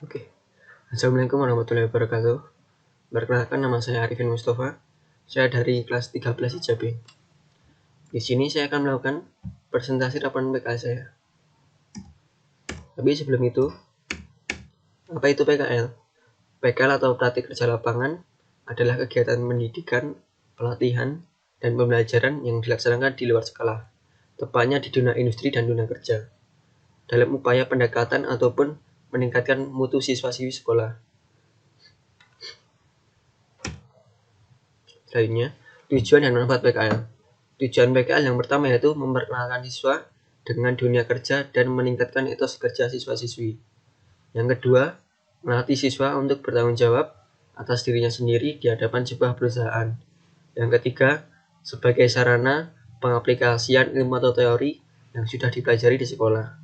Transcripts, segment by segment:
Oke, Assalamualaikum warahmatullahi wabarakatuh. Perkenalkan, nama saya Arifin Mustafa. Saya dari kelas 13 IJB. Di sini saya akan melakukan presentasi laporan PKL saya. Tapi sebelum itu, apa itu PKL? PKL atau praktik kerja lapangan adalah kegiatan pendidikan, pelatihan, dan pembelajaran yang dilaksanakan di luar sekolah, tepatnya di dunia industri dan dunia kerja, dalam upaya pendekatan ataupun meningkatkan mutu siswa-siswi sekolah. Selanjutnya, tujuan dan manfaat PKL. Tujuan PKL yang pertama yaitu memperkenalkan siswa dengan dunia kerja dan meningkatkan etos kerja siswa-siswi. Yang kedua, melatih siswa untuk bertanggung jawab atas dirinya sendiri di hadapan sebuah perusahaan. Yang ketiga, sebagai sarana pengaplikasian ilmu atau teori yang sudah dipelajari di sekolah.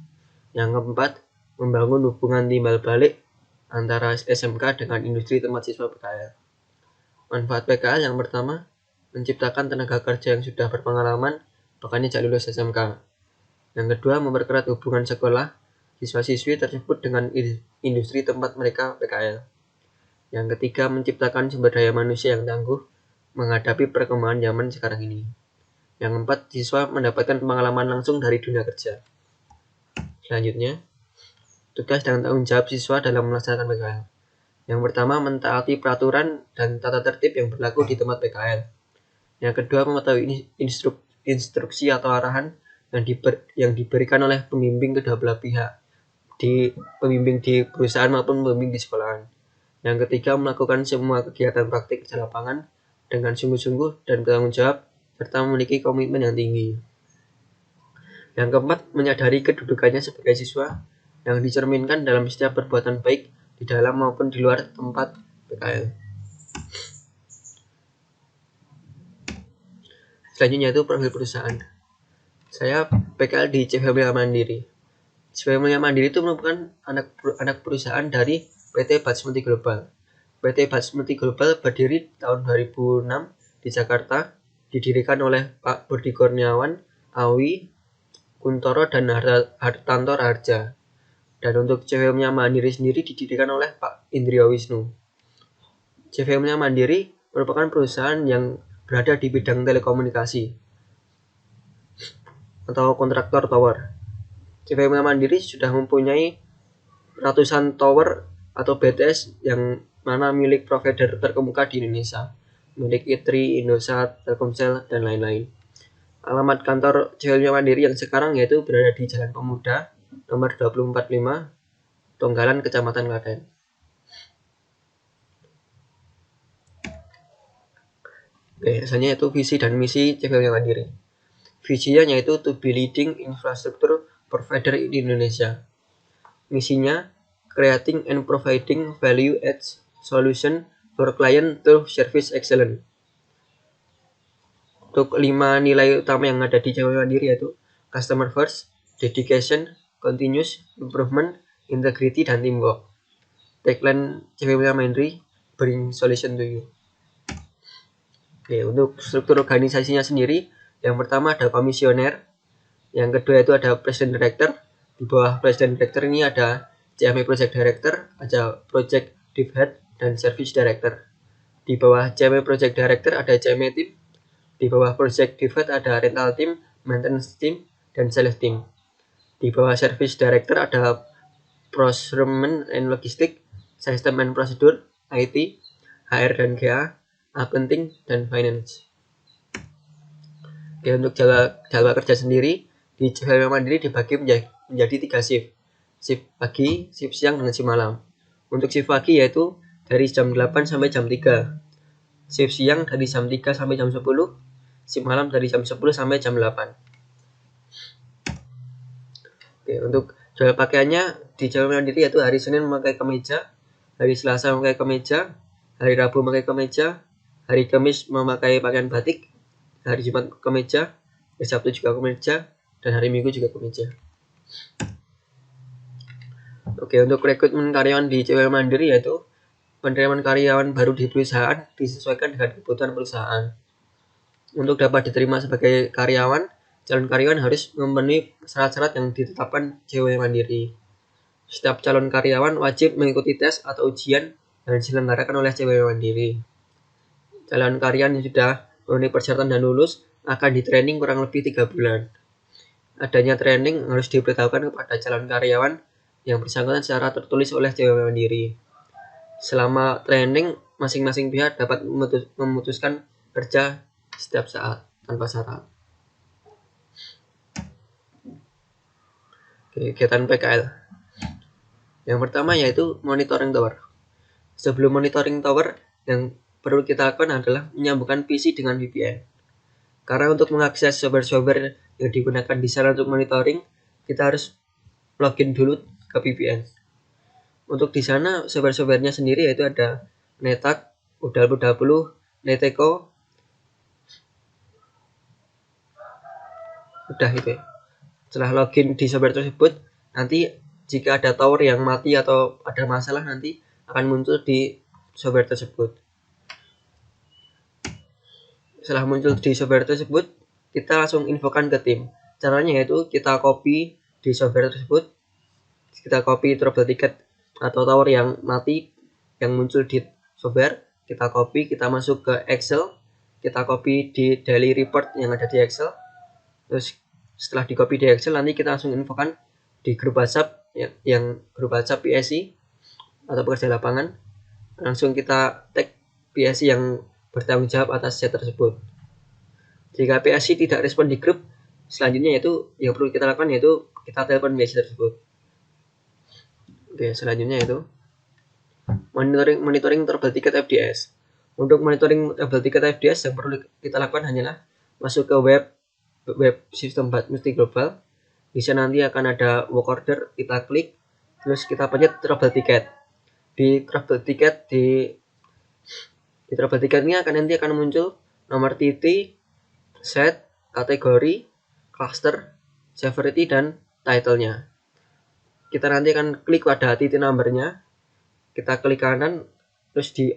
Yang keempat, membangun hubungan timbal balik antara SMK dengan industri tempat siswa PKL. Manfaat PKL yang pertama, menciptakan tenaga kerja yang sudah berpengalaman bahkan sejak lulus SMK. Yang kedua, memperkerat hubungan sekolah siswa-siswi tersebut dengan industri tempat mereka PKL. Yang ketiga, menciptakan sumber daya manusia yang tangguh menghadapi perkembangan zaman sekarang ini. Yang keempat, siswa mendapatkan pengalaman langsung dari dunia kerja. Selanjutnya, tugas dan tanggung jawab siswa dalam melaksanakan PKL. Yang pertama, mentaati peraturan dan tata tertib yang berlaku di tempat PKL. Yang kedua, mengetahui instruksi atau arahan yang diberikan oleh pembimbing kedua belah pihak, pembimbing di perusahaan maupun pembimbing di sekolahan. Yang ketiga, melakukan semua kegiatan praktik kerja lapangan dengan sungguh-sungguh dan bertanggung jawab, serta memiliki komitmen yang tinggi. Yang keempat, menyadari kedudukannya sebagai siswa yang dicerminkan dalam setiap perbuatan baik di dalam maupun di luar tempat PKL. Selanjutnya itu profil perusahaan. Saya PKL di CV Mulia Mandiri. CV Mulia Mandiri itu merupakan anak perusahaan dari PT Basmati Global. PT Basmati Global berdiri tahun 2006 di Jakarta, didirikan oleh Pak Budi Kurniawan, Awi, Kuntoro, dan Hartanto Harja. Dan untuk CV Mulia Mandiri sendiri didirikan oleh Pak Indrio Wisnu. CV Mulia Mandiri merupakan perusahaan yang berada di bidang telekomunikasi atau kontraktor tower. CV Mulia Mandiri sudah mempunyai ratusan tower atau BTS yang mana milik provider terkemuka di Indonesia, milik ITRI, Indosat, Telkomsel, dan lain-lain. Alamat kantor CV Mulia Mandiri yang sekarang yaitu berada di Jalan Pemuda, nomor 245, Tonggalan, Kecamatan Klaten. Biasanya itu visi dan misi CV Mulia Mandiri. Visinya yaitu to be leading infrastructure provider in Indonesia. Misinya, creating and providing value-add solution for client through service excellence. Untuk 5 nilai utama yang ada di CV Mandiri yaitu customer first, dedication, continuous improvement, integrity, dan teamwork. Tagline CV Mandiri, bring solution to you. Oke, untuk struktur organisasinya sendiri, yang pertama ada komisioner, yang kedua itu ada president director. Di bawah president director ini ada CME project director, ada project div head, dan service director. Di bawah CME project director ada CME team. Di bawah project div head ada rental team, maintenance team, dan sales team. Di bawah service director ada procurement and logistic, system and procedure, IT, HR dan GA, accounting, dan finance. Oke, untuk jadwal kerja sendiri di CV Mandiri dibagi menjadi 3 shift. Shift pagi, shift siang, dan shift malam. Untuk shift pagi yaitu dari jam 8 sampai jam 3. Shift siang dari jam 3 sampai jam 10. Shift malam dari jam 10 sampai jam 8. Oke, untuk jadwal pakaiannya di CV Mandiri yaitu hari Senin memakai kemeja, hari Selasa memakai kemeja, hari Rabu memakai kemeja, hari Kamis memakai pakaian batik, hari Jumat kemeja, hari Sabtu juga kemeja, dan hari Minggu juga kemeja. Oke, untuk rekrutmen karyawan di CV Mandiri yaitu penerimaan karyawan baru di perusahaan disesuaikan dengan kebutuhan perusahaan. Untuk dapat diterima sebagai karyawan, calon karyawan harus memenuhi syarat-syarat yang ditetapkan CV Mandiri. Setiap calon karyawan wajib mengikuti tes atau ujian yang diselenggarakan oleh CWW Mandiri. Calon karyawan yang sudah memenuhi persyaratan dan lulus akan di-training kurang lebih 3 bulan. Adanya training harus diberitahukan kepada calon karyawan yang bersangkutan secara tertulis oleh CWW Mandiri. Selama training, masing-masing pihak dapat memutuskan kerja setiap saat tanpa syarat. Kegiatan PKL. Yang pertama yaitu monitoring tower. Sebelum monitoring tower, yang perlu kita lakukan adalah menyambungkan PC dengan VPN. Karena untuk mengakses software-software yang digunakan di sana untuk monitoring, kita harus login dulu ke VPN. Untuk di sana software-softwarenya sendiri yaitu ada Netat, Udal20, Neteco, udah itu ya. Setelah login di software tersebut, nanti jika ada tower yang mati atau ada masalah nanti akan muncul di software tersebut. Setelah muncul di software tersebut, kita langsung infokan ke tim. Caranya yaitu kita copy di software tersebut, kita copy trouble ticket atau tower yang mati yang muncul di software, kita copy, kita masuk ke Excel, kita copy di daily report yang ada di Excel. Terus setelah di copy di Excel, nanti kita langsung infokan di grup WhatsApp yang grup WhatsApp PSI atau pekerja lapangan. Langsung kita tag PSI yang bertanggung jawab atas chat tersebut. Jika PSI tidak respon di grup, selanjutnya yaitu yang perlu kita lakukan yaitu kita telepon PSI tersebut. Oke, selanjutnya itu monitoring trouble ticket FDS. Untuk monitoring trouble ticket FDS yang perlu kita lakukan hanyalah masuk ke web sistem multi global. Di sana nanti akan ada work order, kita klik, terus kita pencet trouble ticket. Di trouble ticket di trouble ticket ini nanti akan muncul nomor titik, set, kategori, cluster, severity, dan title-nya. Kita nanti akan klik pada titik number-nya, kita klik kanan, terus di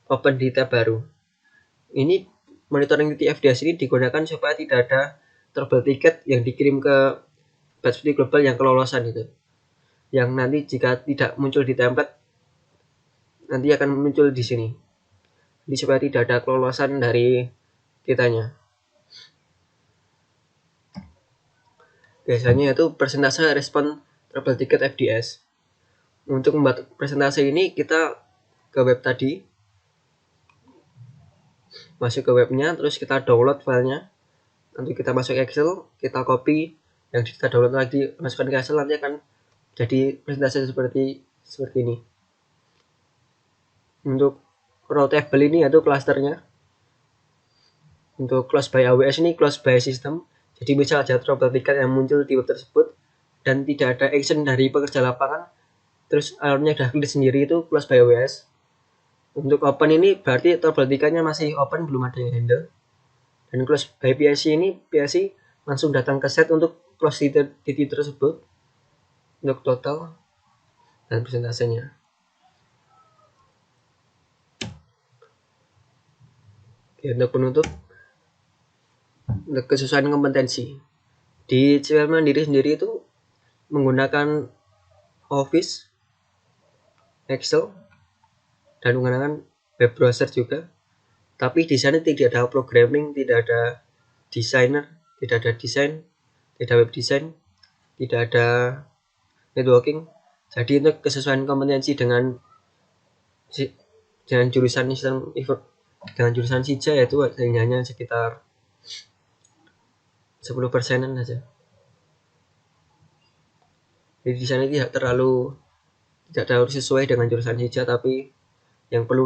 open di tab baru. Ini monitoring titik FDS ini digunakan supaya tidak ada trouble ticket yang dikirim ke batch global yang kelolosan itu. Yang nanti jika tidak muncul di template, nanti akan muncul di sini. Jadi supaya tidak ada kelolosan dari kitanya. Biasanya itu persentase respon trouble ticket FDS. Untuk membuat presentasi ini kita ke web tadi, masuk ke webnya, terus kita download filenya. Nanti kita masuk Excel, kita copy yang kita download lagi, masukkan ke Excel, nanti akan jadi presentasi seperti ini. Untuk row table ini yaitu clusternya. Untuk close by AWS ini close by system. Jadi bisa ada trouble ticket yang muncul di web tersebut dan tidak ada action dari pekerja lapangan. Terus alarmnya udah clear sendiri, itu close by AWS. Untuk open ini berarti trouble ticketnya masih open, belum ada yang handle. Dan close by PSI ini PSI langsung datang ke set untuk close titik tersebut untuk total dan persentasenya. Oke, untuk penutup, untuk kesesuaian kompetensi di CWW Mandiri sendiri itu menggunakan Office, Excel, dan menggunakan web browser juga. Tapi di sana tidak ada programming, tidak ada designer, tidak ada desain, tidak web design, tidak ada networking. Jadi untuk kesesuaian kompetensi dengan jurusan sistem dengan jurusan SIJA yaitu hanya sekitar 10%-an saja. Jadi di sana tidak terlalu sesuai dengan jurusan SIJA, tapi yang perlu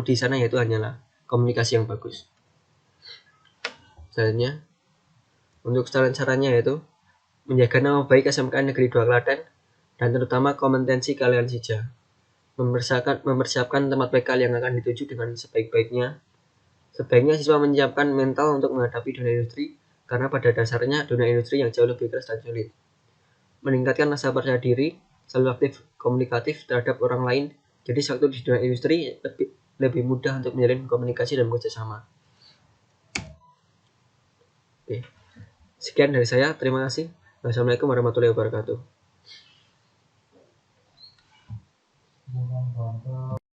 di sana yaitu hanyalah komunikasi yang bagus. Selanjutnya, untuk saran-sarannya yaitu menjaga nama baik SMK Negeri 2 Klaten dan terutama kompetensi kalian SIJA. Mempersiapkan tempat PKL yang akan dituju dengan sebaik-baiknya. Sebaiknya siswa menyiapkan mental untuk menghadapi dunia industri, karena pada dasarnya dunia industri yang jauh lebih keras dan sulit. Meningkatkan rasa percaya diri, selalu aktif komunikatif terhadap orang lain. Jadi waktu di dunia industri lebih mudah untuk menjalin komunikasi dan bekerja sama. Oke. Sekian dari saya, terima kasih. Wassalamualaikum warahmatullahi wabarakatuh.